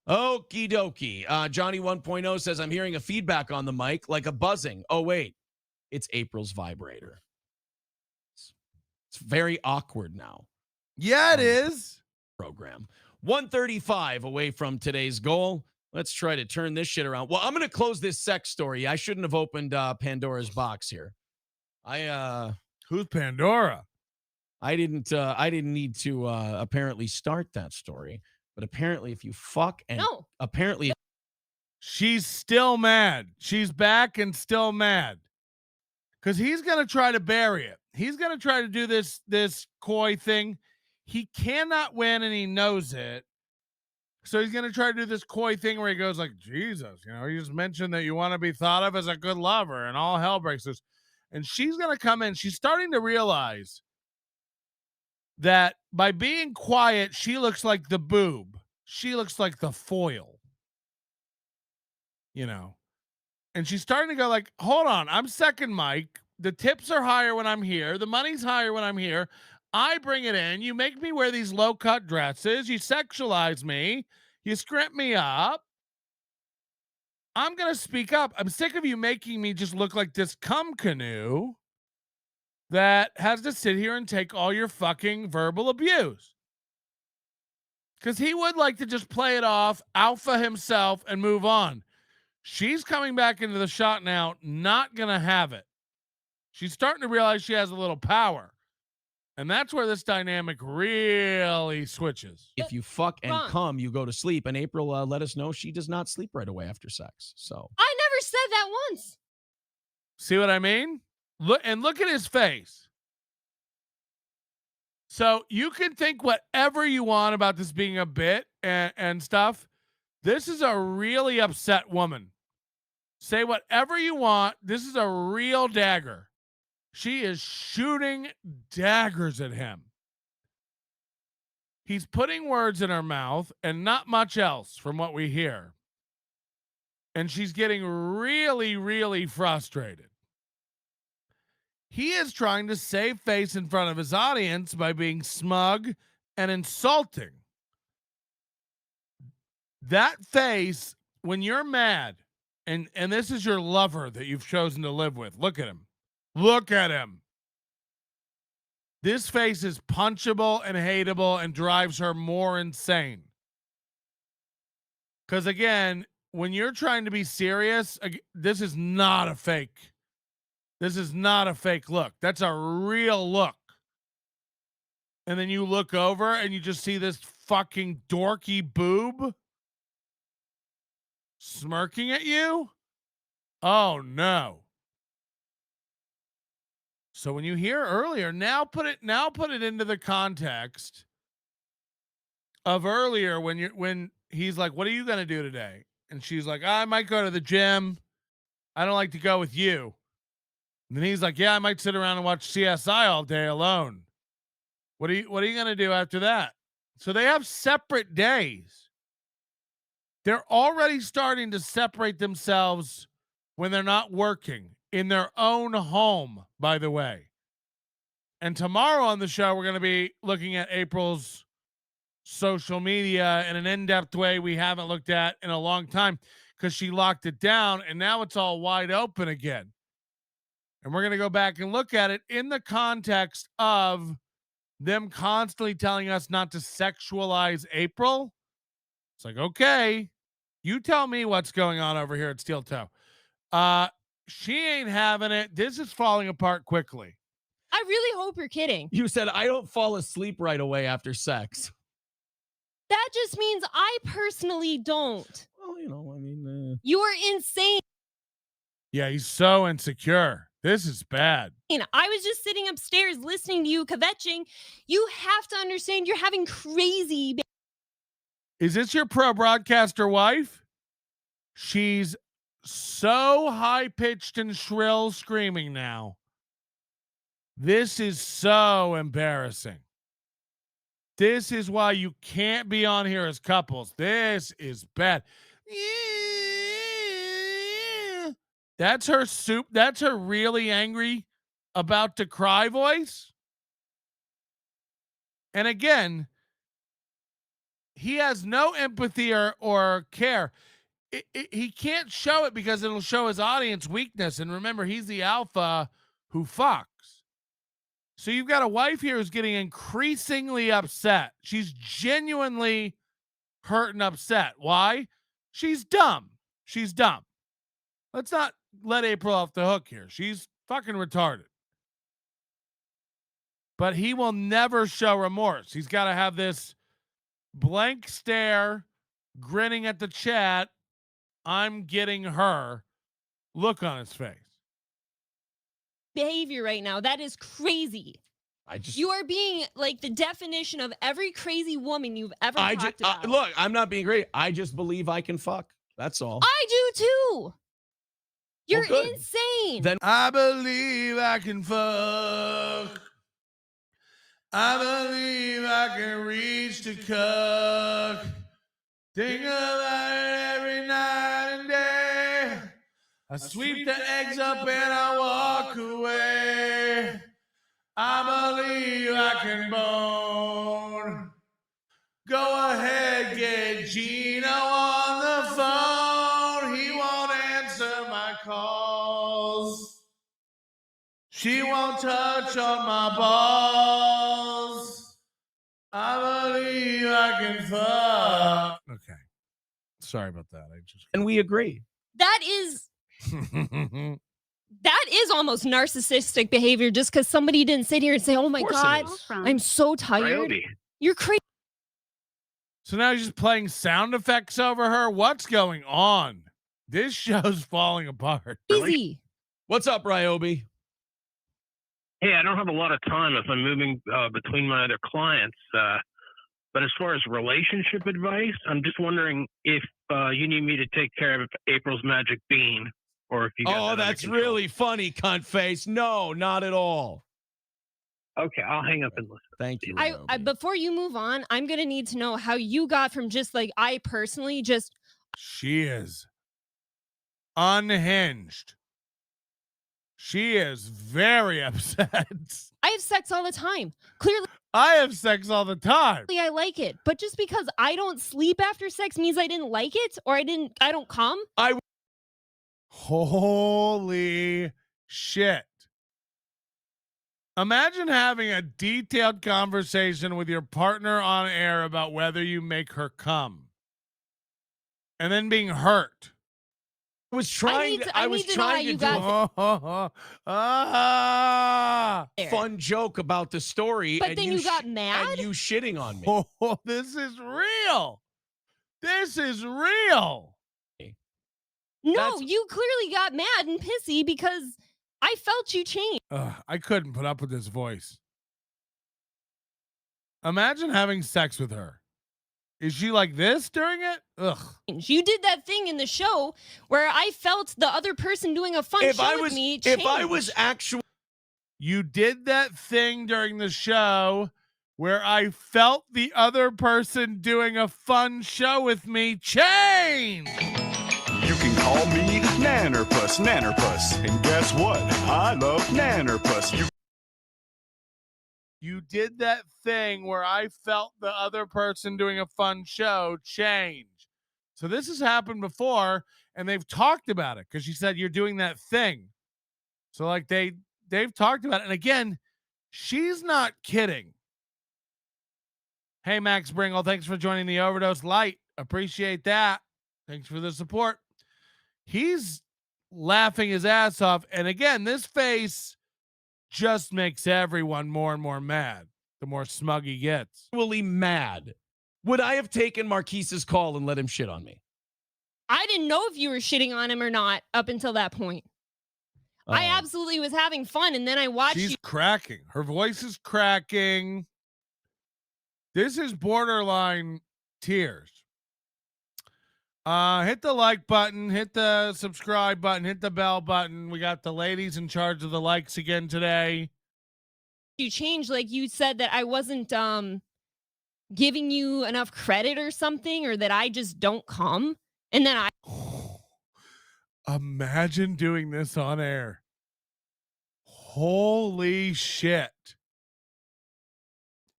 Okie dokie. Johnny 1.0 says, I'm hearing a feedback on the mic, like a buzzing. Oh, wait. It's April's vibrator. It's very awkward now. Yeah, it is. Program. 135 away from today's goal. Let's try to turn this shit around. Well, I'm going to close this sex story. I shouldn't have opened Pandora's box here. Who's Pandora? I didn't need to apparently start that story. But apparently if you fuck and apparently she's still mad. She's back and still mad. Because he's going to try to bury it. He's going to try to do this coy thing. He cannot win, and he knows it. So he's going to try to do this coy thing where he goes like, Jesus, you just mentioned that you want to be thought of as a good lover, and all hell breaks loose. And she's going to come in. She's starting to realize that by being quiet, she looks like the boob. She looks like the foil. And she's starting to go like, hold on, I'm second mic. The tips are higher when I'm here. The money's higher when I'm here. I bring it in. You make me wear these low-cut dresses. You sexualize me. You scrimp me up. I'm going to speak up. I'm sick of you making me just look like this cum canoe that has to sit here and take all your fucking verbal abuse. Because he would like to just play it off, alpha himself, and move on. She's coming back into the shot now, not going to have it. She's starting to realize she has a little power. And that's where this dynamic really switches. If you fuck and come, you go to sleep. And April let us know she does not sleep right away after sex. So I never said that once. See what I mean? Look at his face. So you can think whatever you want about this being a bit and stuff. This is a really upset woman. Say whatever you want. This is a real dagger. She is shooting daggers at him. He's putting words in her mouth and not much else from what we hear. And she's getting really, really frustrated. He is trying to save face in front of his audience by being smug and insulting. That face, when you're mad, and this is your lover that you've chosen to live with, look at him. Look at him. This face is punchable and hateable and drives her more insane. Because again, when you're trying to be serious, this is not a fake. This is not a fake look. That's a real look. And then you look over and you just see this fucking dorky boob smirking at you. Oh no. So when you hear earlier, now put it into the context of earlier when he's like, "What are you going to do today?" And she's like, "I might go to the gym. I don't like to go with you." And then he's like, "Yeah, I might sit around and watch CSI all day alone." What are you going to do after that? So they have separate days. They're already starting to separate themselves when they're not working in their own home, by the way. And tomorrow on the show, we're going to be looking at April's social media in an in-depth way we haven't looked at in a long time because she locked it down and now it's all wide open again. And we're going to go back and look at it in the context of them constantly telling us not to sexualize April. It's like, okay, you tell me what's going on over here at Steel Toe. She ain't having it. This is falling apart quickly. I really hope you're kidding. You said I don't fall asleep right away after sex. That just means I personally don't. Well, I mean, you are insane. Yeah, he's so insecure. This is bad. I was just sitting upstairs listening to you kvetching. You have to understand you're having crazy. Is this your pro broadcaster wife? She's so high-pitched and shrill screaming now. This is so embarrassing. This is why you can't be on here as couples. This is bad. That's her soup. That's her really angry about to cry voice. And again, he has no empathy or care. He can't show it because it'll show his audience weakness. And remember, he's the alpha who fucks. So you've got a wife here who's getting increasingly upset. She's genuinely hurt and upset. Why? She's dumb. She's dumb. Let's not let April off the hook here. She's fucking retarded. But he will never show remorse. He's got to have this blank stare, grinning at the chat, I'm getting her look on his face. Behavior right now. That is crazy. You are being like the definition of every crazy woman you've ever talked about. Look, I'm not being great. I just believe I can fuck. That's all. I do too. You're good. insane. Then I believe I can fuck. I believe I can reach the cuck. Think about it every night and day. I sweep the eggs up and I walk away. I believe I can bone. Go ahead, get Gino on the phone. He won't answer my calls. She won't touch on my balls. I believe I can fuck. Okay. Sorry about that. and we agree. That is almost narcissistic behavior just because somebody didn't sit here and say, oh my God, I'm so tired. You're crazy. So now he's just playing sound effects over her. What's going on? This show's falling apart. Easy. What's up, Ryobi? Hey, I don't have a lot of time if I'm moving between my other clients. But as far as relationship advice, I'm just wondering if you need me to take care of April's magic bean, or if you. Oh, that's really funny, cunt face. No, not at all. Okay, I'll hang up and listen. Thank you. I before you move on, I'm gonna need to know how you got from just like I personally just. She is unhinged. She is very upset. I have sex all the time. Clearly, I have sex all the time. I like it, but just because I don't sleep after sex means I didn't like it or I don't come. Holy shit. Imagine having a detailed conversation with your partner on air about whether you make her come and then being hurt. I was trying to do a fun joke about the story. But then you got mad? And you shitting on me. Oh, this is real. This is real. No, you clearly got mad and pissy because I felt you change. I couldn't put up with this voice. Imagine having sex with her. Is she like this during it? Ugh. You did that thing in the show where I felt the other person doing a fun show with me change. If I was actually... You did that thing during the show where I felt the other person doing a fun show with me change. You can call me Nannerpuss, and guess what? I love Nannerpuss. You did that thing where I felt the other person doing a fun show change. So this has happened before, and they've talked about it because she said you're doing that thing. So like they've talked about it, and again, she's not kidding. Hey Max Bringle, thanks for joining the Overdose Light. Appreciate that. Thanks for the support. He's laughing his ass off, and again, this face just makes everyone more and more mad the more smug he gets. Really mad. Would I have taken Marquise's call and let him shit on me? I didn't know if you were shitting on him or not up until that point. I absolutely was having fun, and then I watched She's cracking. Her voice is cracking. This is borderline tears. Hit the like button, hit the subscribe button, hit the bell button. We got the ladies in charge of the likes again today. You changed, like you said that I wasn't giving you enough credit or something, or that I just don't come. And then I imagine doing this on air. Holy shit.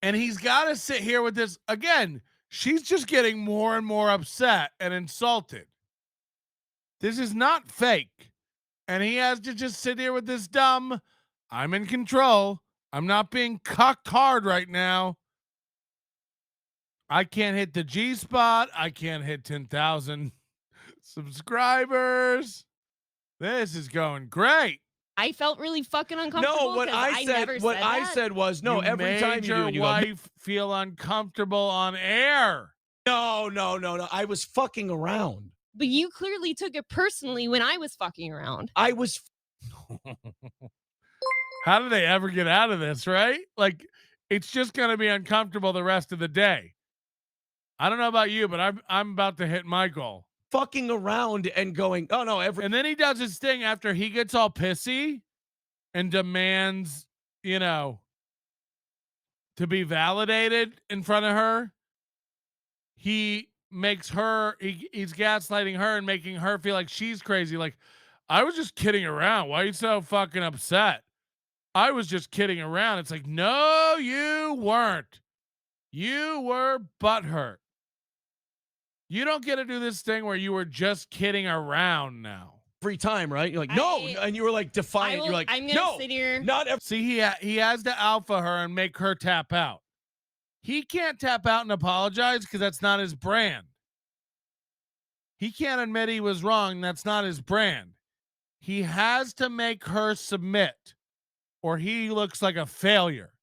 And he's got to sit here with this again. she's just getting more and more upset and insulted. This is not fake. And he has to just sit here with this dumb, I'm in control. I'm not being cucked hard right now. I can't hit the G spot. I can't hit 10,000 subscribers. This is going great. I felt really fucking uncomfortable. No, what 'cause I said, never what said I that. said was, no, You every made time you your do it, you go, wife feel uncomfortable on air. no. I was fucking around. But you clearly took it personally when I was fucking around. I was How do they ever get out of this, right? Like, it's just going to be uncomfortable the rest of the day. I don't know about you, but I'm about to hit my goal. fucking around and going, oh no, And then he does his thing after he gets all pissy and demands, you know, to be validated in front of her. He makes her, he's gaslighting her and making her feel like she's crazy. Like, I was just kidding around. Why are you so fucking upset? I was just kidding around. It's like, no, you weren't. You were butthurt. You don't get to do this thing where you were just kidding around now. every time, right? You're like, no, and you were like defiant. You're like, I'm gonna no, sit here. not every. See, he has to alpha her and make her tap out. He can't tap out and apologize because that's not his brand. He can't admit he was wrong. That's not his brand. He has to make her submit or he looks like a failure.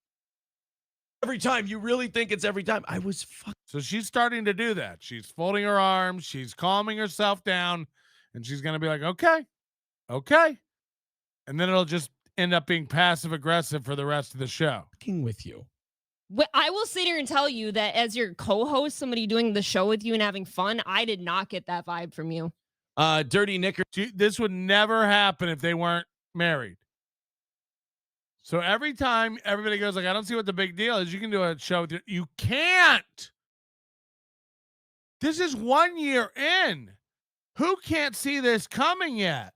Every time. You really think it's every time? I was fucking. So she's starting to do that. She's folding her arms. She's calming herself down. And she's going to be like, okay. And then it'll just end up being passive aggressive for the rest of the show. With you. I will sit here and tell you that as your co-host, somebody doing the show with you and having fun, I did not get that vibe from you. Dirty Knicker. This would never happen if they weren't married. So every time everybody goes like, I don't see what the big deal is. You can do a show with you can't. This is 1 year in. Who can't see this coming yet?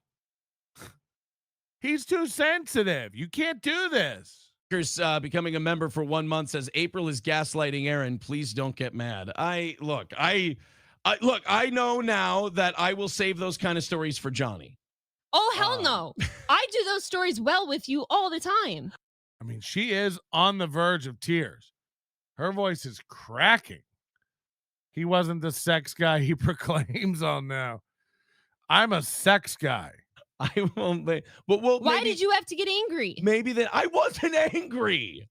He's too sensitive. You can't do this. Becoming a member for 1 month says April is gaslighting Aaron. Please don't get mad. I know now that I will save those kind of stories for Johnny. Oh, hell no. I do those stories well with you all the time. I mean, she is on the verge of tears. Her voice is cracking. He wasn't the sex guy he proclaims on now. I'm a sex guy. I won't. But well, why did you have to get angry? Maybe that I wasn't angry.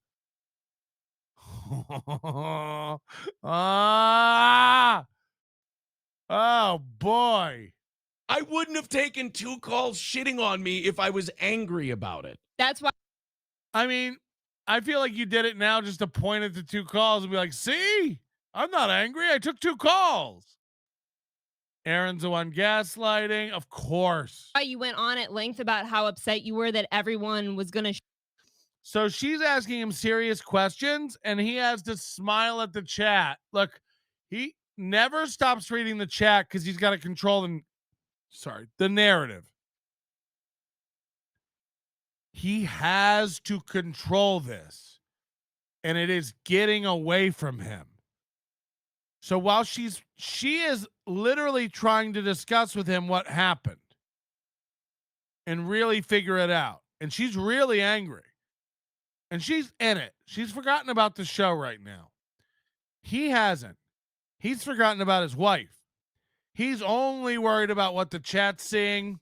Oh boy. I wouldn't have taken 2 calls shitting on me if I was angry about it. That's why. I mean, I feel like you did it now just to point at the 2 calls and be like, see, I'm not angry. I took 2 calls. Aaron's the one gaslighting. Of course. You went on at length about how upset you were that everyone was going to. So she's asking him serious questions and he has to smile at the chat. Look, he never stops reading the chat because he's got to control the narrative. He has to control this and it is getting away from him. So while she is literally trying to discuss with him what happened and really figure it out. And she's really angry and she's in it. She's forgotten about the show right now. He hasn't. He's forgotten about his wife. He's only worried about what the chat's seeing,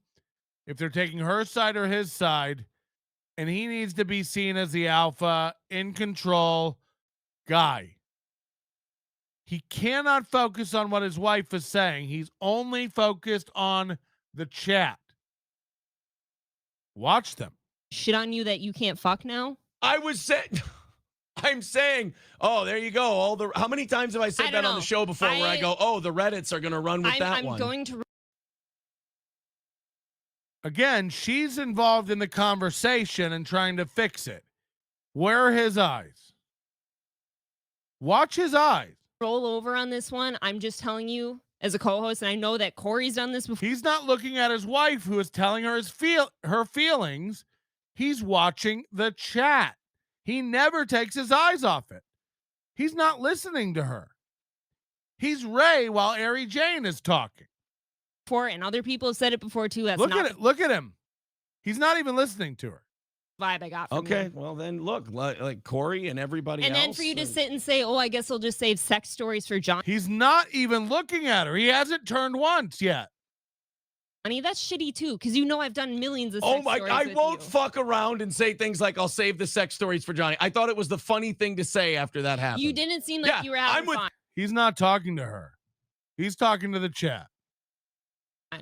if they're taking her side or his side, and he needs to be seen as the alpha, in control guy. He cannot focus on what his wife is saying. He's only focused on the chat. Watch them. Shit on you that you can't fuck now? I'm saying, oh, there you go. How many times have I said that on the show before where I go, oh, the Reddits are going to run with that one. I'm going to. Again, she's involved in the conversation and trying to fix it. Where are his eyes? Watch his eyes. Roll over on this one. I'm just telling you as a co-host, and I know that Corey's done this before. He's not looking at his wife who is telling her her feelings. He's watching the chat. He never takes his eyes off it. He's not listening to her. He's Ray while Ari Jane is talking. before, and other people have said it before too. That's Look not at it. Look at him. He's not even listening to her. the vibe I got from Okay, you. well then look, like Corey and everybody And else. then for you to sit and say, "Oh, I guess I'll just save sex stories for Johnny." He's not even looking at her. He hasn't turned once yet. That's shitty too, because you know I've done millions of. Oh sex my! stories I with won't you. fuck around and say things like "I'll save the sex stories for Johnny." I thought it was the funny thing to say after that happened. You didn't seem like Yeah, you were having I'm with- fun. He's not talking to her. He's talking to the chat.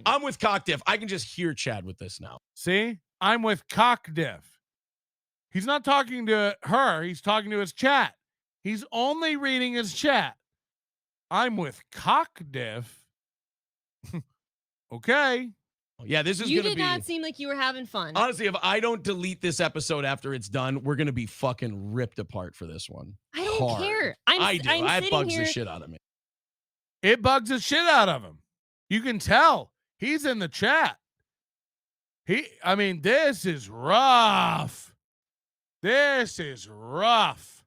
I'm with Cockdiff. I can just hear Chad with this now. See? I'm with Cockdiff. He's not talking to her. He's talking to his chat. He's only reading his chat. I'm with Cockdiff. Okay. Yeah, this is You gonna did be. not seem like you were having fun. Honestly, if I don't delete this episode after it's done, we're gonna be fucking ripped apart for this one. I don't Hard. care. I do. I'm That sitting bugs here. the shit out of me. It bugs the shit out of him. You can tell. He's in the chat. This is rough. This is rough.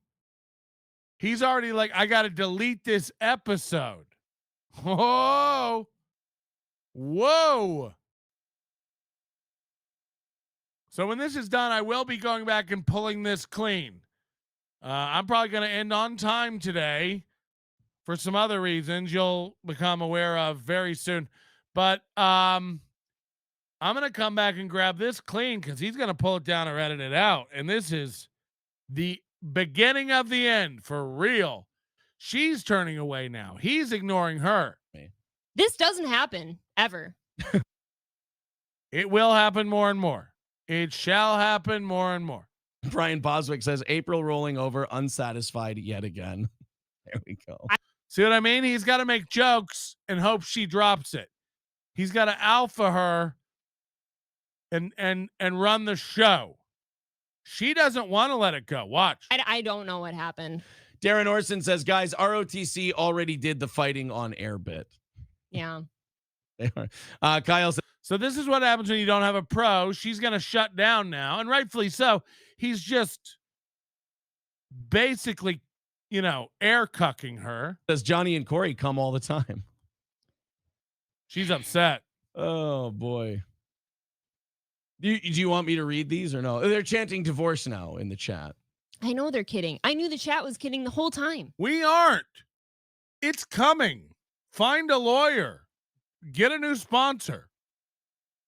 He's already like, I got to delete this episode. Whoa. Whoa. So when this is done, I will be going back and pulling this clean. I'm probably going to end on time today for some other reasons you'll become aware of very soon. But I'm going to come back and grab this clean because he's going to pull it down or edit it out. And this is the beginning of the end for real. She's turning away now. He's ignoring her. This doesn't happen ever. It will happen more and more. It shall happen more and more. Brian Boswick says April rolling over, unsatisfied yet again. There we go. See what I mean? He's got to make jokes and hope she drops it. He's got to alpha her and run the show. She doesn't want to let it go. Watch. I don't know what happened. Darren Orson says, guys, ROTC already did the fighting on air bit. Yeah. They are. Kyle says, So this is what happens when you don't have a pro. She's going to shut down now, and rightfully so. He's just basically, air cucking her. Johnny and Corey come all the time. She's upset. Oh, boy. Do you want me to read these or no? They're chanting divorce now in the chat. I know they're kidding. I knew the chat was kidding the whole time. We aren't. It's coming. Find a lawyer. Get a new sponsor.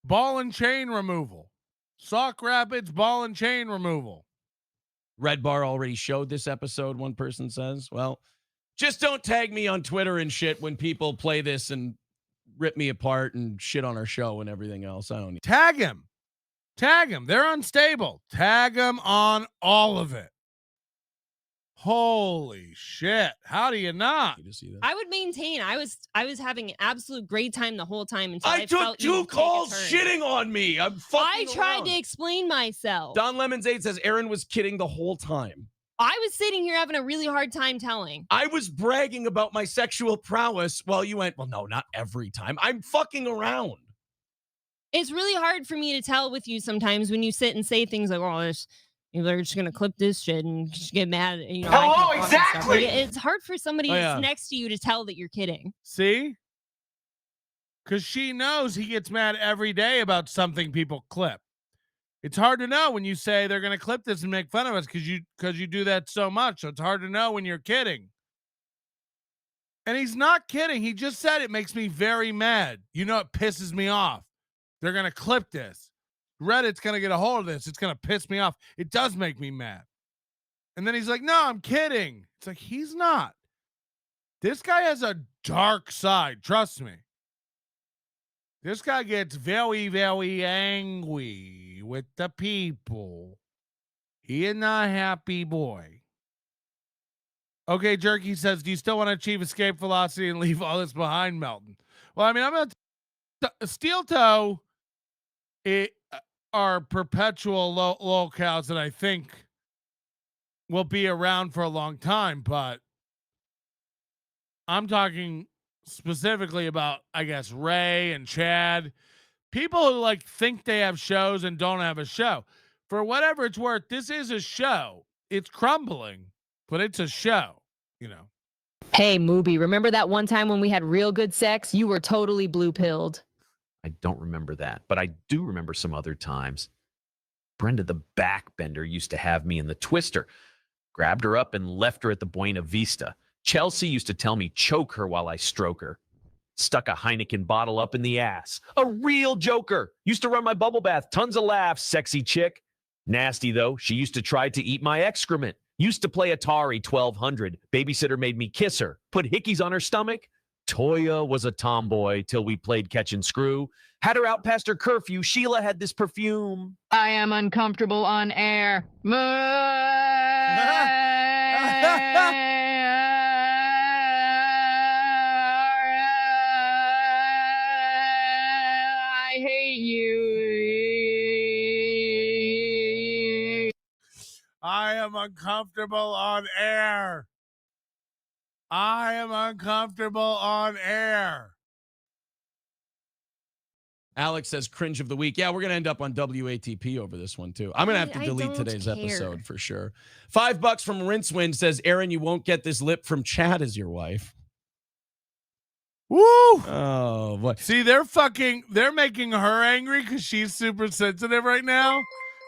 Ball and chain removal. Sauk Rapids ball and chain removal. Redbar already showed this episode, one person says. Well, just don't tag me on Twitter and shit when people play this and rip me apart and shit on our show and everything else. I don't need. Tag him. Tag him. They're unstable. Tag him on all of it. Holy shit. How do you not? You just see that. I would maintain I was having an absolute great time the whole time until I I took felt you 2 take a calls turn. shitting on me. I'm fucking I tried around. to explain myself. Don Lemons 8 says Aaron was kidding the whole time. I was sitting here having a really hard time telling. I was bragging about my sexual prowess while you went, well, no, not every time. I'm fucking around. It's really hard for me to tell with you sometimes when you sit and say things like, "Oh, they're just gonna clip this shit and just get mad." I can't talk and stuff. Like, it's hard for somebody that's next to you to tell that you're kidding. See? Because she knows he gets mad every day about something people clip. It's hard to know when you say they're going to clip this and make fun of us because you do that so much. So it's hard to know when you're kidding. And he's not kidding. He just said it makes me very mad. It pisses me off. They're going to clip this. Reddit's going to get a hold of this. It's going to piss me off. It does make me mad. And then he's like, no, I'm kidding. It's like, he's not. This guy has a dark side. Trust me. This guy gets very, very angry with the people. He is not a happy boy. Okay, Jerky says, do you still want to achieve escape velocity and leave all this behind, Melton? Well, I'm going to steel toe are perpetual locales that I think will be around for a long time, but I'm talking specifically about, I guess, Ray and Chad, people who think they have shows and don't have a show. For whatever it's worth, this is a show. It's crumbling, but it's a show, Hey, Mooby, remember that one time when we had real good sex? You were totally blue-pilled. I don't remember that, but I do remember some other times. Brenda the backbender used to have me in the twister. Grabbed her up and left her at the Buena Vista. Chelsea used to tell me choke her while I stroke her. Stuck a Heineken bottle up in the ass. A real joker. Used to run my bubble bath. Tons of laughs, sexy chick. Nasty, though. She used to try to eat my excrement. Used to play Atari 1200. Babysitter made me kiss her. Put hickeys on her stomach. Toya was a tomboy till we played catch and screw. Had her out past her curfew. Sheila had this perfume. I am uncomfortable on air. I hate you. I am uncomfortable on air. I am uncomfortable on air. Alex says cringe of the week. Yeah, we're going to end up on WATP over this one, too. I'm going to have to delete today's episode for sure. $5 from Rincewind says, Aaron, you won't get this lip from Chad as your wife. Woo! Oh, boy. See, they're making her angry because she's super sensitive right now.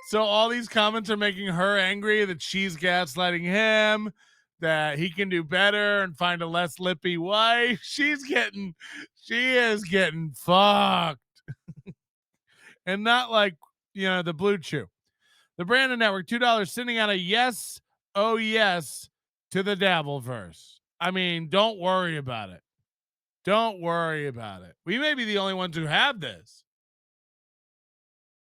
So all these comments are making her angry that she's gaslighting him, that he can do better and find a less lippy wife. She is getting fucked. And not like, the Blue Chew. The Brandon Network, $2 sending out a yes, oh yes to the Dabbleverse. I mean, don't worry about it. Don't worry about it. We may be the only ones who have this.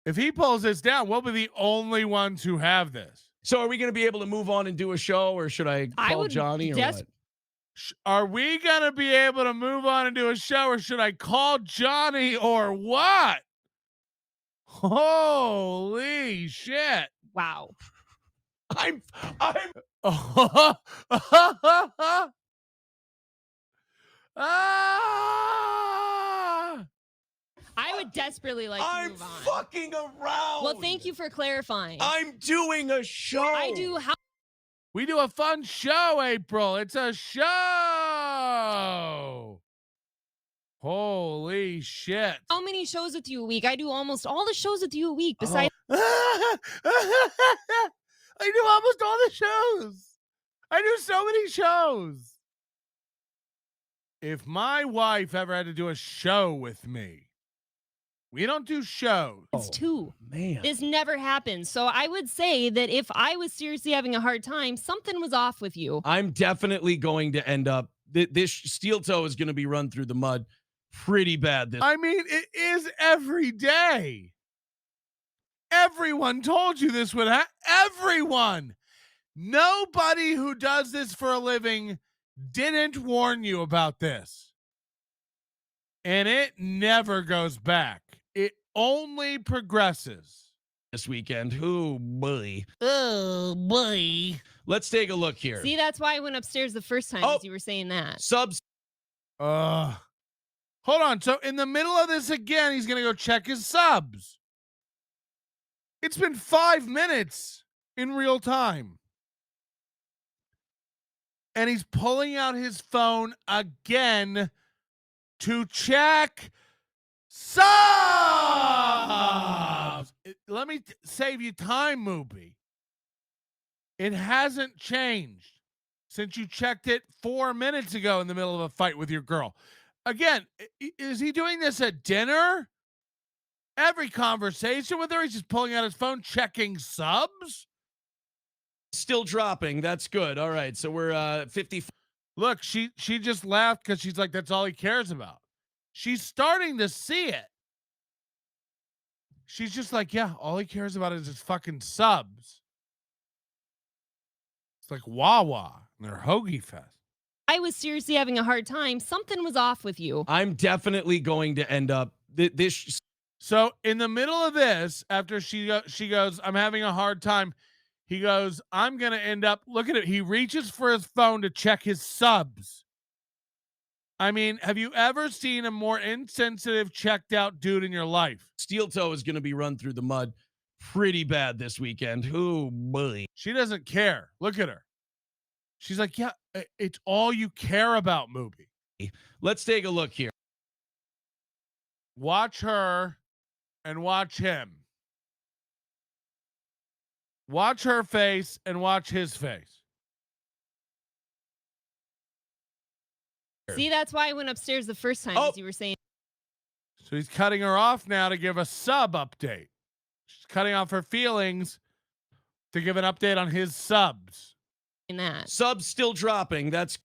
If he pulls this down, we'll be the only ones who have this. So are we going to be able to move on and do a show, or should I call Johnny or what? Are we going to be able to move on and do a show, or should I call Johnny or what? Holy shit. Wow. I'm I would desperately like to move on. I'm fucking around. Well, thank you for clarifying. I'm doing a show. I do. We do a fun show, April. It's a show. Holy shit. How many shows with you a week? I do almost all the shows with you a week besides. I do almost all the shows. I do so many shows. If my wife ever had to do a show with me, we don't do shows. It's two. Man. This never happens. So I would say that if I was seriously having a hard time, something was off with you. I'm definitely going to end up, this steel toe is going to be run through the mud pretty bad. I mean, it is every day. Everyone told you this would happen. Everyone. Nobody who does this for a living didn't warn you about this. And it never goes back. It only progresses. This weekend. Oh, boy. Oh, boy. Let's take a look here. See, that's why I went upstairs the first time as you were saying that. Subs. Hold on. So in the middle of this again, he's going to go check his subs. It's been 5 minutes in real time. And he's pulling out his phone again to check subs. Let me save you time, Moopy. It hasn't changed since you checked it 4 minutes ago in the middle of a fight with your girl. Again, is he doing this at dinner? Every conversation with her, he's just pulling out his phone, checking subs? Still dropping. That's good. All right. So we're 50. Look, she just laughed because she's like, that's all he cares about. She's starting to see it. She's just like, yeah, all he cares about is his fucking subs. It's like Wawa and their Hoagie Fest. I was seriously having a hard time. Something was off with you. I'm definitely going to end up this. So in the middle of this, after she goes, I'm having a hard time. He goes, I'm going to end up, look at it. He reaches for his phone to check his subs. I mean, have you ever seen a more insensitive, checked out dude in your life? Steel toe is going to be run through the mud pretty bad this weekend. Oh, boy. She doesn't care. Look at her. She's like, yeah, it's all you care about, movie. Let's take a look here. Watch her and watch him. Watch her face and watch his face. See, that's why I went upstairs the first time, as you were saying. So he's cutting her off now to give a sub update. She's cutting off her feelings to give an update on his subs. In that. Subs still dropping. That's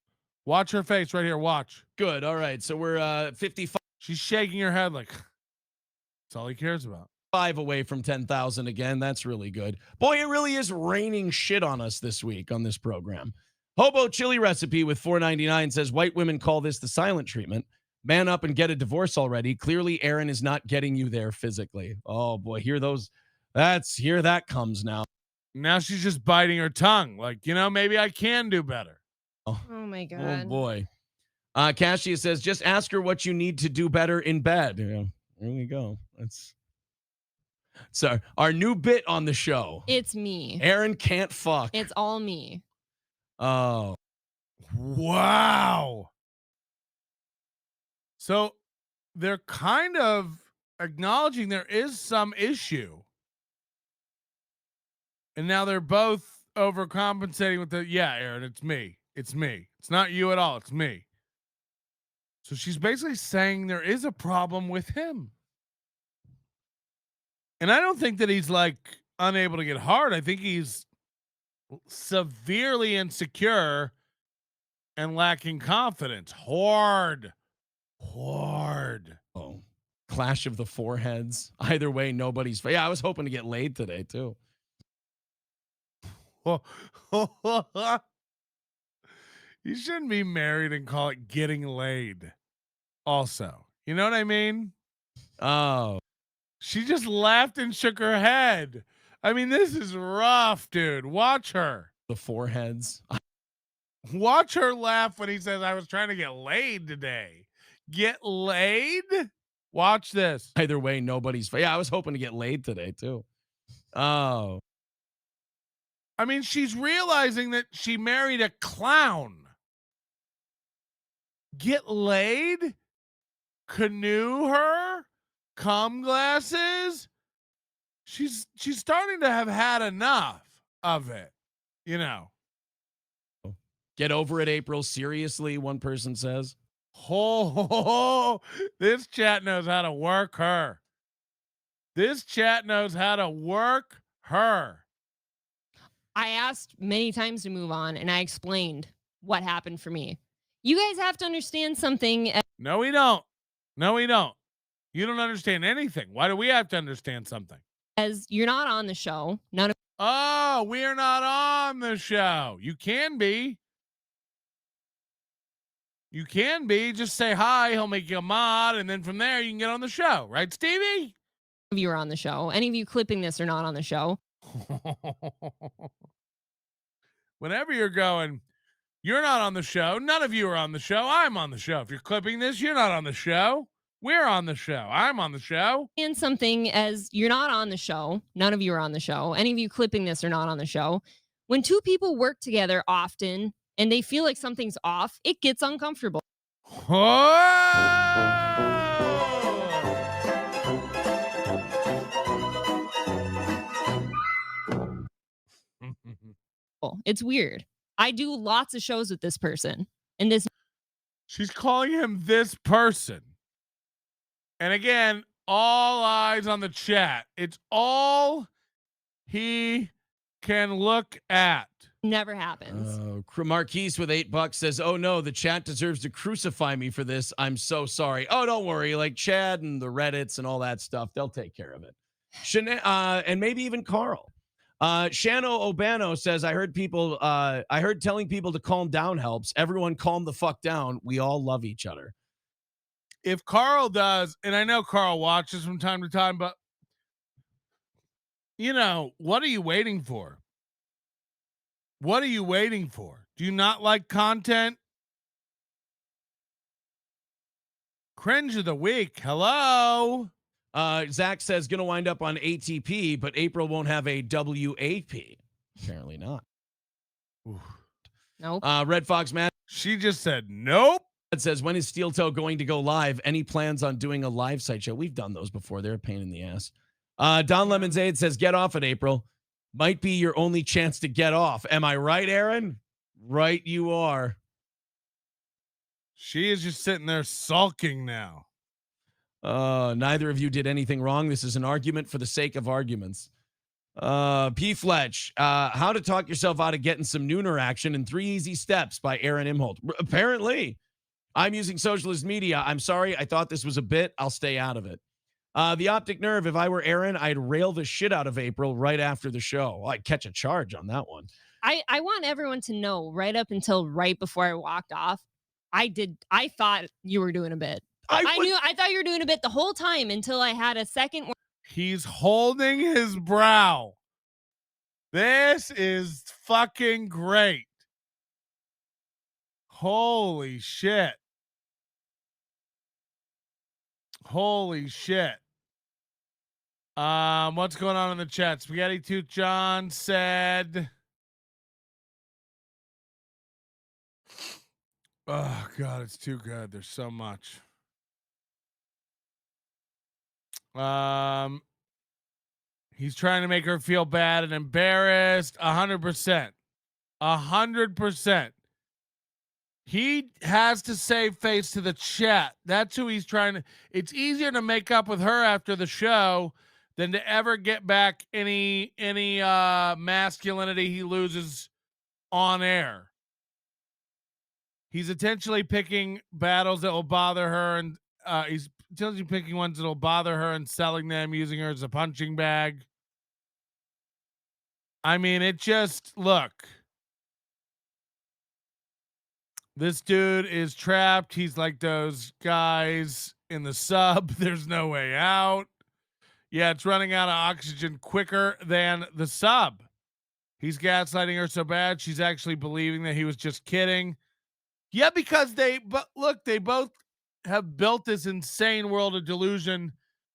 Watch her face right here. Watch. good. All right. So we're 55 She's shaking her head like that's all he cares about. away from 10,000 again. That's really good. Boy, it really is raining shit on us this week on this program. Hobo Chili Recipe with $4.99 says white women call this the silent treatment. Man up and get a divorce already. Clearly, Aaron is not getting you there physically. Oh boy, here that comes now. Now she's just biting her tongue. Like, maybe I can do better. Oh my God. Oh boy. Cassia says, just ask her what you need to do better in bed. Yeah, there we go. That's our new bit on the show. It's me. Aaron can't fuck. It's all me. Oh. Wow. So they're kind of acknowledging there is some issue. And now they're both overcompensating with Aaron, it's me. It's me. It's not you at all. It's me. So she's basically saying there is a problem with him. And I don't think that he's like unable to get hard. I think he's severely insecure and lacking confidence. Hard. Oh. Clash of the foreheads. Either way, nobody's. Yeah, I was hoping to get laid today too. You shouldn't be married and call it getting laid. Also, you know what I mean? Oh. She just laughed and shook her head. I mean, this is rough, dude. Watch her. The foreheads. Watch her laugh when he says, I was trying to get laid today. Get laid? Watch this. Either way, nobody's. Yeah, I was hoping to get laid today too. Oh. I mean, she's realizing that she married a clown. Get laid? Canoe her? Cum glasses? She's starting to have had enough of it, Get over it, April. Seriously, one person says. Oh, this chat knows how to work her. This chat knows how to work her. I asked many times to move on, and I explained what happened for me. You guys have to understand something. No, we don't. No, we don't. You don't understand anything. Why do we have to understand something? As you're not on the show. None of. Oh, we're not on the show. You can be. You can be. Just say hi. He'll make you a mod. And then from there, you can get on the show. Right, Stevie? Of you are on the show. Any of you clipping this are not on the show. Whenever you're going, you're not on the show. None of you are on the show. I'm on the show. If you're clipping this, you're not on the show. We're on the show. I'm on the show. And something as you're not on the show. None of you are on the show. Any of you clipping this are not on the show. When two people work together often and they feel like something's off, it gets uncomfortable. It's weird. I do lots of shows with this person. And this. She's calling him this person. And again, all eyes on the chat. It's all he can look at. Never happens. Marquise with $8 says, oh no, the chat deserves to crucify me for this. I'm so sorry. Oh, don't worry. Like Chad and the Reddits and all that stuff, they'll take care of it. And maybe even Carl. Shano Obano says, I heard telling people to calm down helps. Everyone calm the fuck down. We all love each other. If Carl does, and I know Carl watches from time to time, but what are you waiting for? What are you waiting for? Do you not like content? Cringe of the week. Hello. Zach says gonna wind up on ATP, but April won't have a WAP. Apparently not. Nope. Red Fox Matt She just said nope. says, when is Steel Toe going to go live? Any plans on doing a live site show? We've done those before. They're a pain in the ass. Don Lemonade says, get off it, April. Might be your only chance to get off. Am I right, Aaron? Right, you are. She is just sitting there sulking now. Neither of you did anything wrong. This is an argument for the sake of arguments. P. Fletch, how to talk yourself out of getting some nooner action in 3 easy steps by Aaron Imholt. Apparently, I'm using socialist media. I'm sorry. I thought this was a bit. I'll stay out of it. The Optic Nerve, if I were Aaron, I'd rail the shit out of April right after the show. I'd catch a charge on that one. I want everyone to know right up until right before I walked off, I thought you were doing a bit. I thought you were doing a bit the whole time until I had a second. He's holding his brow. This is fucking great. Holy shit. Holy shit. What's going on in the chat? Spaghetti Tooth John said, oh God, it's too good. There's so much. He's trying to make her feel bad and embarrassed. 100%. 100%. He has to save face to the chat. That's who he's trying to. It's easier to make up with her after the show than to ever get back any masculinity he loses on air. He's intentionally picking battles that will bother her, and he's intentionally picking ones that will bother her and selling them, using her as a punching bag. I mean, it just, look. This dude is trapped. He's like those guys in the sub. There's no way out. Yeah, it's running out of oxygen quicker than the sub. He's gaslighting her so bad she's actually believing that he was just kidding. Yeah, because they both have built this insane world of delusion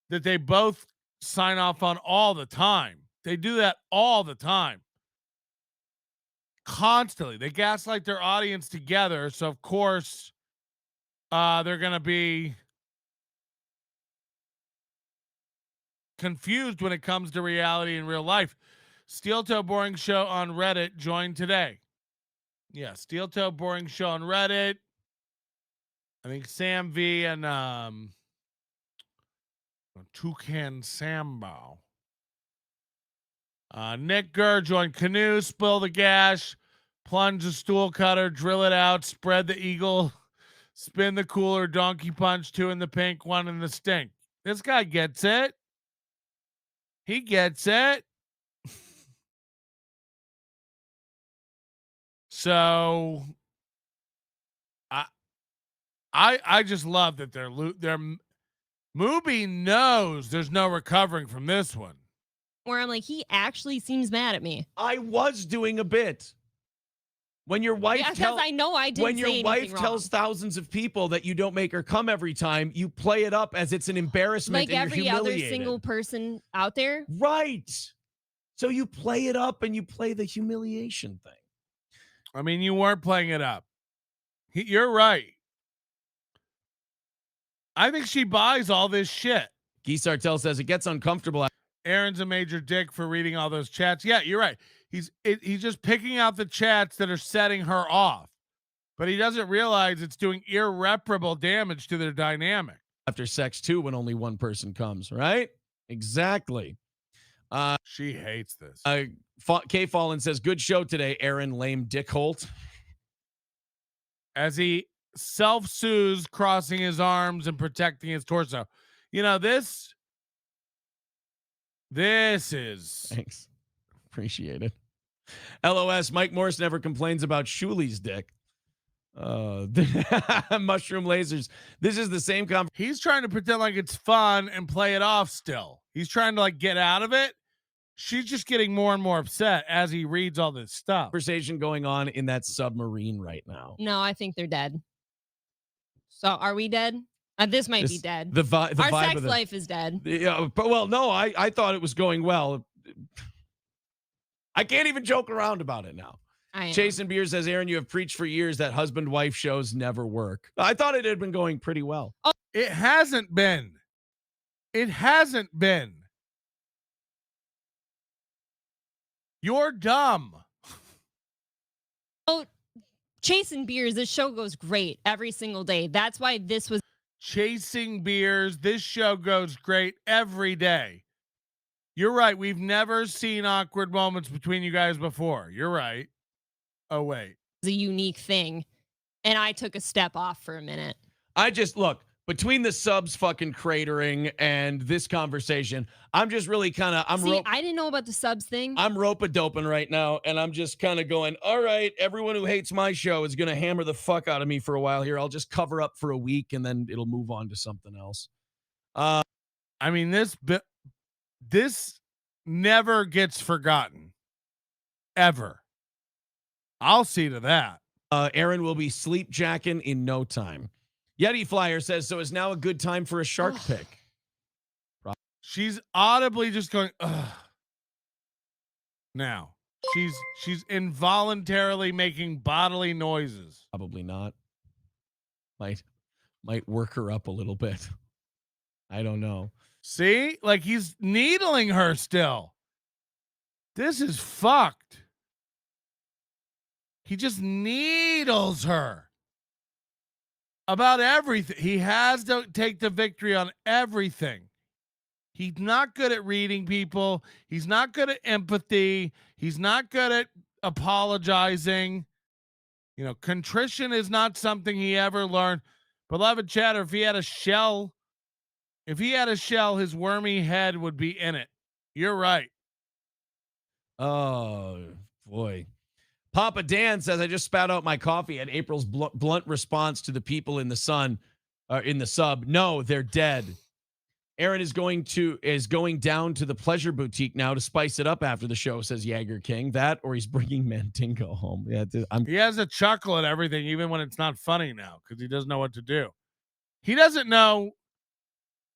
that they both sign off on all the time. They do that all the time. Constantly. They gaslight their audience together. So, of course, they're going to be confused when it comes to reality in real life. Steel Toe Boring Show on Reddit joined today. Yeah, Steel Toe Boring Show on Reddit. I think Sam V and Toucan Sambo. Nick Gurr joined Canoe, Spill the Gash, Plunge the Stool Cutter, Drill It Out, Spread the Eagle, Spin the Cooler, Donkey Punch, 2 in the Pink, 1 in the Stink. This guy gets it. He gets it. So I just love that their Mubi knows there's no recovering from this one. Where I'm like, he actually seems mad at me. I was doing a bit. When your wife I know I didn't. When your say wife wrong. tells thousands of people that you don't make her come every time, you play it up as it's an embarrassment, like and every you're other humiliated. single person out there. Right. So you play it up and you play the humiliation thing. I mean, you weren't playing it up. You're right. I think she buys all this shit. Guy Sartell says it gets uncomfortable. Aaron's a major dick for reading all those chats. Yeah, you're right. He's just picking out the chats that are setting her off, but he doesn't realize it's doing irreparable damage to their dynamic. After sex too, when only one person comes, right? Exactly. She hates this. K Fallen says, good show today, Aaron lame Dick Holt. As he self-soothes, crossing his arms and protecting his torso. You know, this is... Thanks. Appreciate it. LOS, Mike Morse never complains about Shuli's dick. Mushroom lasers. This is the same conversation. He's trying to pretend like it's fun and play it off still. He's trying to like get out of it. She's just getting more and more upset as he reads all this stuff. Conversation going on in that submarine right now. No, I think they're dead. So are we dead? This might be dead. Our vibe sex life is dead. Yeah, but well, no, I thought it was going well. I can't even joke around about it now. Jason Beer says, Aaron, you have preached for years that husband-wife shows never work. I thought it had been going pretty well. It hasn't been. It hasn't been. You're dumb. Oh, Chasing Beers, this show goes great every single day. That's why this was Chasing Beers. This show goes great every day. You're right. We've never seen awkward moments between you guys before. You're right. Oh, wait. a unique thing. And I took a step off for a minute. I just look between the subs fucking cratering and this conversation. I'm just really kind of I didn't know about the subs thing. I'm rope-a-doping right now, and I'm just kind of going, all right, everyone who hates my show is gonna hammer the fuck out of me for a while here. I'll just cover up for a week and then it'll move on to something else. I mean, this never gets forgotten. Ever. I'll see to that. Aaron will be sleep jacking in no time. Yeti Flyer says, so is now a good time for a shark pick? She's audibly just going, ugh. Now. She's involuntarily making bodily noises. Probably not. Might work her up a little bit. I don't know. See? Like he's needling her still. This is fucked. He just needles her about everything. He has to take the victory on everything. He's not good at reading people. He's not good at empathy. He's not good at apologizing. You know, contrition is not something he ever learned. Beloved chatter, if he had a shell, his wormy head would be in it. You're right. Oh, boy. Papa Dan says, I just spat out my coffee at April's blunt response to the people in the sub. No, they're dead. Aaron is going down to the pleasure boutique now to spice it up after the show, says Jagger King. That or he's bringing Mandingo home. Yeah, he has a chuckle at everything, even when it's not funny now, because he doesn't know what to do. He doesn't know.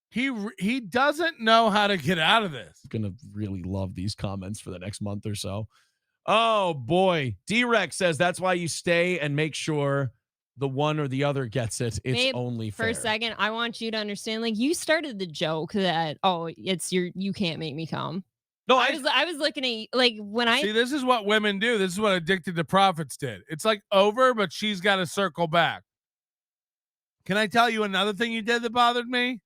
He doesn't know how to get out of this. I'm gonna really love these comments for the next month or so. Oh boy, D-Rex says that's why you stay and make sure the one or the other gets it. It's Babe, only fair. For a second, I want you to understand. Like you started the joke that you can't make me come. No, I was looking at like when I see. This is what women do. This is what Addicted to Profits did. It's like over, but she's got to circle back. Can I tell you another thing you did that bothered me?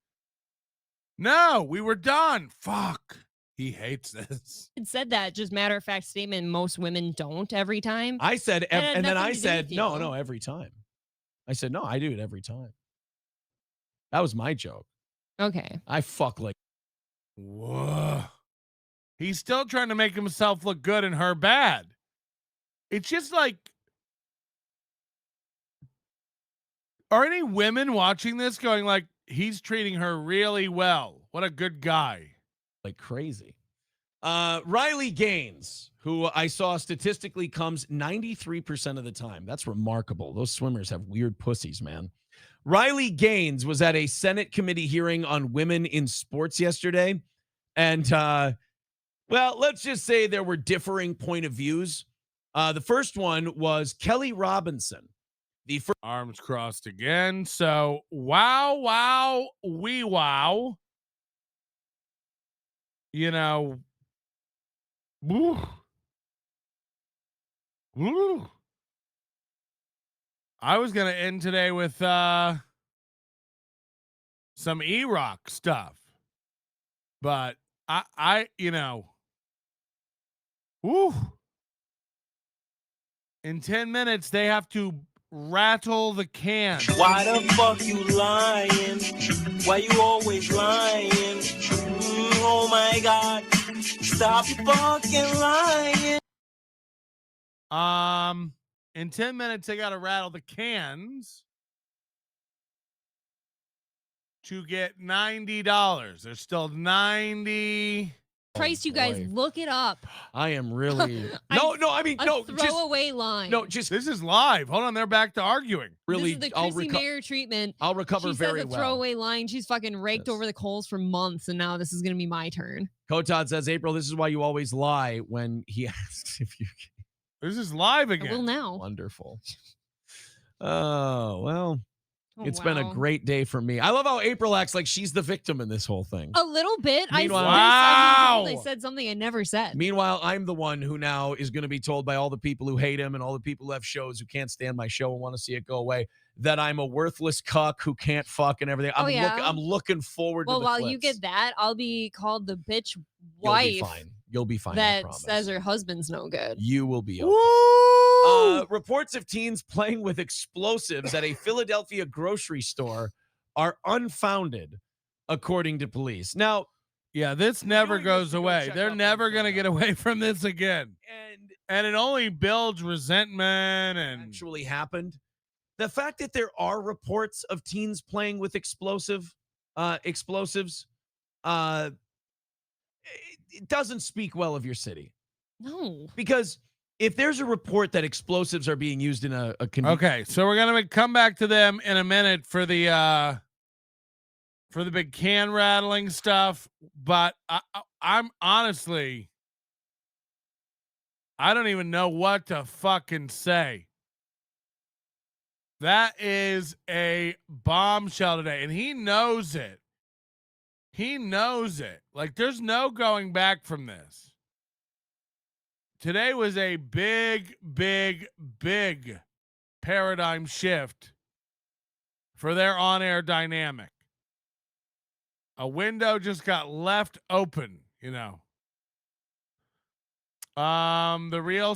No, we were done. Fuck. He hates this. It said that just matter of fact statement. Most women don't every time. I said, and then I said, no, every time. I said, no, I do it every time. That was my joke. Okay. I fuck like. Whoa. He's still trying to make himself look good and her bad. It's just like, are any women watching this going like, he's treating her really well? What a good guy. Like crazy. Riley Gaines, who I saw statistically comes 93% of the time. That's remarkable. Those swimmers have weird pussies, man. Riley Gaines was at a Senate committee hearing on women in sports yesterday. And, well, let's just say there were differing point of views. The first one was Kelly Robinson. Arms crossed again. So, wow. You know, woo. I was going to end today with some E-Rock stuff. But I you know, woo. In 10 minutes, they have to rattle the can. Why the fuck you lying? Why you always lying? Oh my God. Stop fucking lying. In 10 minutes, they got to rattle the cans to get $90. There's still 90. Price, you guys look it up. I am really throwaway line. No, just this is live. Hold on, they're back to arguing. Really, this is the Chrissy Mayer treatment. I'll recover very well. Throwaway line. She's fucking raked over the coals for months, and now this is gonna be my turn. Kotad says, April, this is why you always lie when he asks if you. This is live I again. will now. Wonderful. Oh, well, Oh, it's been a wow. great day for me. I love how April acts like she's the victim in this whole thing. A little bit. Meanwhile- I said something I never said. Meanwhile, I'm the one who now is going to be told by all the people who hate him and all the people who have shows who can't stand my show and want to see it go away that I'm a worthless cuck who can't fuck and everything. I'm looking forward to Well, the while clips. you get that, I'll be called the bitch You'll wife be fine. You'll be fine. I that promise. says her husband's no good. You will be okay. Woo! Reports of teens playing with explosives at a Philadelphia grocery store are unfounded, according to police. Now, yeah, this never doing goes this to go away. check They're up on never going to get Philadelphia. away from this again. And it only builds resentment and actually happened. The fact that there are reports of teens playing with explosives, it doesn't speak well of your city. No. Because if there's a report that explosives are being used in a okay, so we're gonna come back to them in a minute for the big can rattling stuff, but I'm honestly, I don't even know what to fucking say. That is a bombshell today, and he knows it. He knows it. Like, there's no going back from this. Today was a big, big, big paradigm shift for their on-air dynamic. A window just got left open, you know. The real